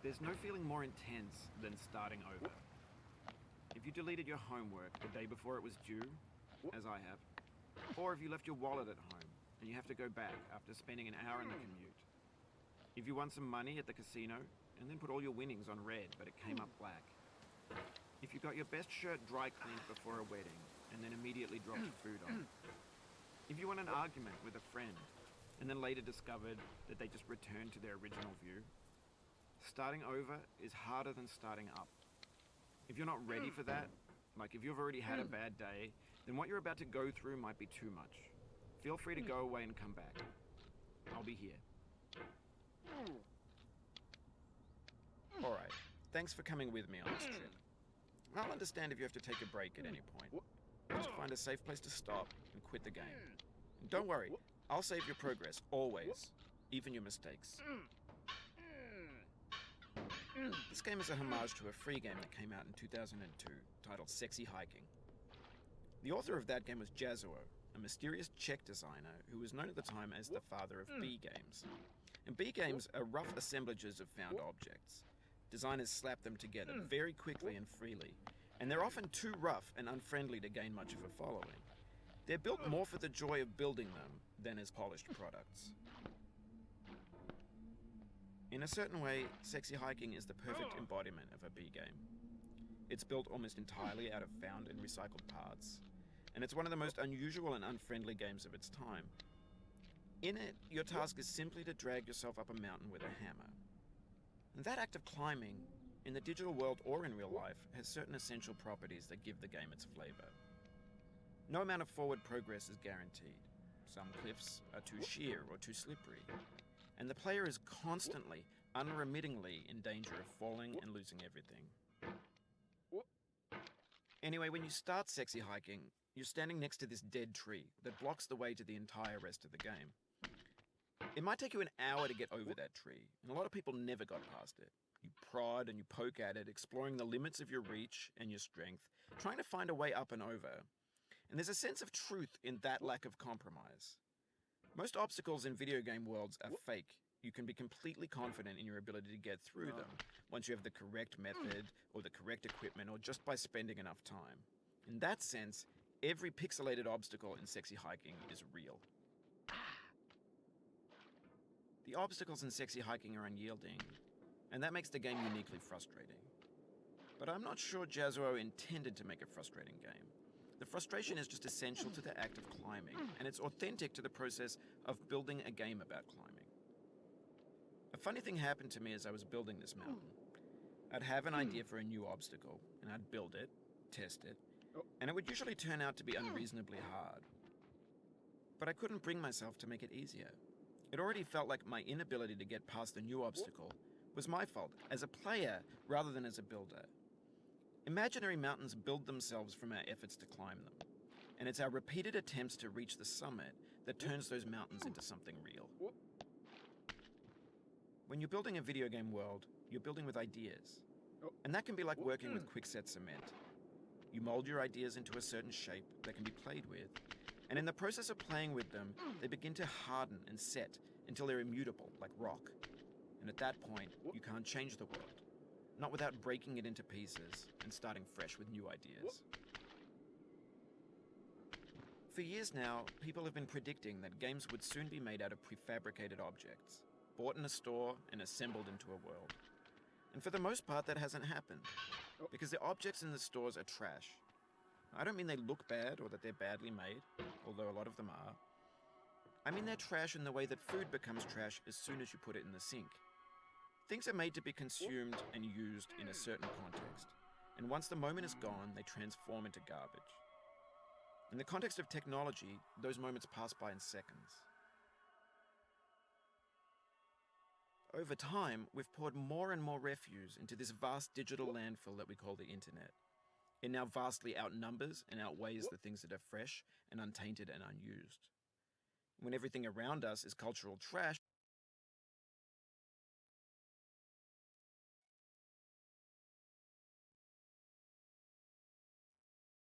There's no feeling more intense than starting over. If you deleted your homework the day before it was due, as I have, or if you left your wallet at home and you have to go back after spending an hour in the commute. If you won some money at the casino and then put all your winnings on red but it came up black. If you got your best shirt dry cleaned before a wedding and then immediately dropped food on it. If you won an argument with a friend and then later discovered that they just returned to their original view. Starting over is harder than starting up. If you're not ready for that, like if you've already had a bad day, then what you're about to go through might be too much. Feel free to go away and come back. I'll be here. Alright, thanks for coming with me on this trip. I'll understand if you have to take a break at any point. Just find a safe place to stop and quit the game. And don't worry, I'll save your progress, always, even your mistakes. This game is a homage to a free game that came out in 2002, titled Sexy Hiking. The author of that game was Jazuo, a mysterious Czech designer who was known at the time as the father of B games. And B games are rough assemblages of found objects. Designers slap them together very quickly and freely, and they're often too rough and unfriendly to gain much of a following. They're built more for the joy of building them than as polished products. In a certain way, Sexy Hiking is the perfect embodiment of a B game. It's built almost entirely out of found and recycled parts, and it's one of the most unusual and unfriendly games of its time. In it, your task is simply to drag yourself up a mountain with a hammer. And that act of climbing, in the digital world or in real life, has certain essential properties that give the game its flavor. No amount of forward progress is guaranteed. Some cliffs are too sheer or too slippery, and the player is constantly, unremittingly in danger of falling and losing everything. Anyway, when you start Sexy Hiking, you're standing next to this dead tree that blocks the way to the entire rest of the game. It might take you an hour to get over that tree, and a lot of people never got past it. You prod and you poke at it, exploring the limits of your reach and your strength, trying to find a way up and over. And there's a sense of truth in that lack of compromise. Most obstacles in video game worlds are fake. You can be completely confident in your ability to get through them once you have the correct method or the correct equipment or just by spending enough time. In that sense, every pixelated obstacle in Sexy Hiking is real. The obstacles in Sexy Hiking are unyielding, and that makes the game uniquely frustrating. But I'm not sure Jazuo intended to make a frustrating game. The frustration is just essential to the act of climbing, and it's authentic to the process of building a game about climbing. A funny thing happened to me as I was building this mountain. I'd have an idea for a new obstacle, and I'd build it, test it, and it would usually turn out to be unreasonably hard. But I couldn't bring myself to make it easier. It already felt like my inability to get past the new obstacle was my fault, as a player rather than as a builder. Imaginary mountains build themselves from our efforts to climb them, and it's our repeated attempts to reach the summit that turns those mountains into something real. When you're building a video game world, you're building with ideas, and that can be like working with quickset cement. You mold your ideas into a certain shape that can be played with, and in the process of playing with them, they begin to harden and set until they're immutable, like rock. And at that point, you can't change the world. Not without breaking it into pieces and starting fresh with new ideas. For years now, people have been predicting that games would soon be made out of prefabricated objects, bought in a store and assembled into a world. And for the most part, that hasn't happened, because the objects in the stores are trash. I don't mean they look bad or that they're badly made, although a lot of them are. I mean they're trash in the way that food becomes trash as soon as you put it in the sink. Things are made to be consumed and used in a certain context, and once the moment is gone, they transform into garbage. In the context of technology, those moments pass by in seconds. Over time, we've poured more and more refuse into this vast digital landfill that we call the internet. It now vastly outnumbers and outweighs the things that are fresh and untainted and unused. When everything around us is cultural trash,